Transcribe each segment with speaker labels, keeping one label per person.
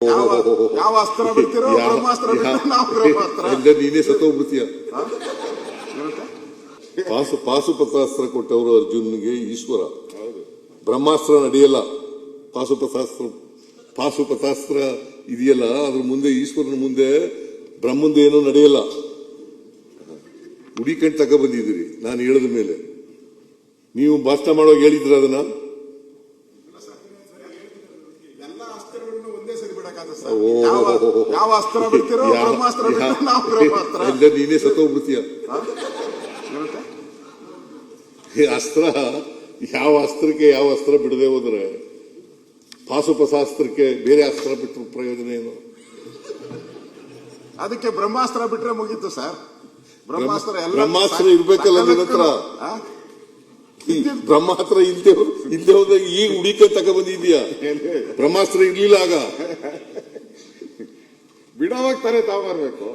Speaker 1: ಯಾವ ಅಸ್ತ್ರ ಬಿಡ್ತಿರೋ ಬ್ರಹ್ಮಾಸ್ತ್ರ ಬಿಡ್ತೀರೋ ನಾವು ಬ್ರಹ್ಮಾಸ್ತ್ರ
Speaker 2: ನೀನೇ ಸತ್ತೋಗ್ಬಿಡ್ತೀಯ. ಪಾಶುಪತಾಸ್ತ್ರ ಕೊಟ್ಟವರು ಅರ್ಜುನ್ಗೆ ಈಶ್ವರ. ಬ್ರಹ್ಮಾಸ್ತ್ರ ನಡೆಯಲ್ಲ. ಪಾಶುಪತಾಸ್ತ್ರ ಇದೆಯಲ್ಲ, ಅದ್ರ ಮುಂದೆ ಈಶ್ವರನ ಮುಂದೆ ಬ್ರಹ್ಮಂದ ಏನೂ ನಡೆಯಲ್ಲ. ಹುಡಿಕಂಡು ತಗ ಬಂದಿದ್ದೀರಿ ನಾನು ಹೇಳಿದ ಮೇಲೆ. ನೀವು ಭಾಷಣ ಮಾಡುವಾಗ ಹೇಳಿದ್ರ ಅದನ್ನ?
Speaker 1: ಯಾವ ಅಸ್ತ್ರ ಬಿಡ್ತಿರೋ ಬ್ರಹ್ಮಾಸ್ತ್ರ ಬಿಡ್ತೀರೋ ನಾವು ಬ್ರಹ್ಮಾಸ್ತ್ರ
Speaker 2: ನೀನೇ ಸತ್ತೋಗ್ಬಿಡ್ತೀಯ. ಅಸ್ತ್ರ ಯಾವ ಅಸ್ತ್ರಕ್ಕೆ ಯಾವ ಅಸ್ತ್ರ ಬಿಡದೆ ಹೋದ್ರೆ ಪಾಶುಪತಾಸ್ತ್ರಕ್ಕೆ ಬೇರೆ ಅಸ್ತ್ರ ಬಿಟ್ಟರೆ ಪ್ರಯೋಜನ ಏನು?
Speaker 1: ಅದಕ್ಕೆ ಬ್ರಹ್ಮಾಸ್ತ್ರ ಬಿಟ್ರೆ ಮುಗೀತು ಸರ್.
Speaker 2: ಬ್ರಹ್ಮಾಸ್ತ್ರ ಇರ್ಬೇಕಲ್ಲ ನಿನ್ನ ಹತ್ರ. ಬ್ರಹ್ಮಾಸ್ತ್ರ ಇಲ್ದೆ ಹೋದಾಗ ಈಗ ಹುಡಿಕ ತಕ ಬಂದಿದ್ಯಾ? ಬ್ರಹ್ಮಾಸ್ತ್ರ ಇರ್ಲಿಲ್ಲ ಆಗ.
Speaker 1: ಬಿಡೋವಾಗ ತಾನೇ ತಾವು ಬರ್ಬೇಕು.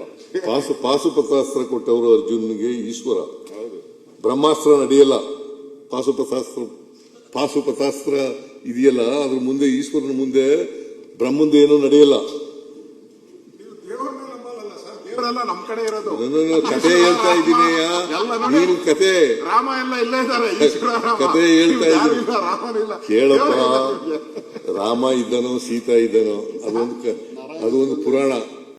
Speaker 2: ಪಾಶುಪತಾಸ್ತ್ರ ಕೊಟ್ಟವರು ಅರ್ಜುನ್ಗೆ ಈಶ್ವರ. ಬ್ರಹ್ಮಾಸ್ತ್ರ ನಡೆಯಲ್ಲ. ಪಾಶುಪತಾಸ್ತ್ರ ಇದೆಯಲ್ಲ, ಅದ್ರ ಮುಂದೆ ಈಶ್ವರನ ಮುಂದೆ ಬ್ರಹ್ಮಂದ ಏನೂ ನಡೆಯಲ್ಲ.
Speaker 1: ನಮ್ ಕಡೆ ಇರೋದು
Speaker 2: ಕತೆ ಹೇಳ್ತಾ ಇದ್ದೀನಿ. ನೀನು ಕತೆ
Speaker 1: ರಾಮ ಎಲ್ಲ ಇಲ್ಲೇ ಇದ್ದಾರೆ.
Speaker 2: ಕತೆ ಹೇಳ್ತಾ ಇದ್ದೀನಿ
Speaker 1: ರಾಮನಿಲ್ಲ
Speaker 2: ಕೇಳಪ್ಪ. ರಾಮ ಇದ್ದನೋ ಸೀತಾ ಇದ್ದನೋ ಅದೊಂದು ಪುರಾಣ.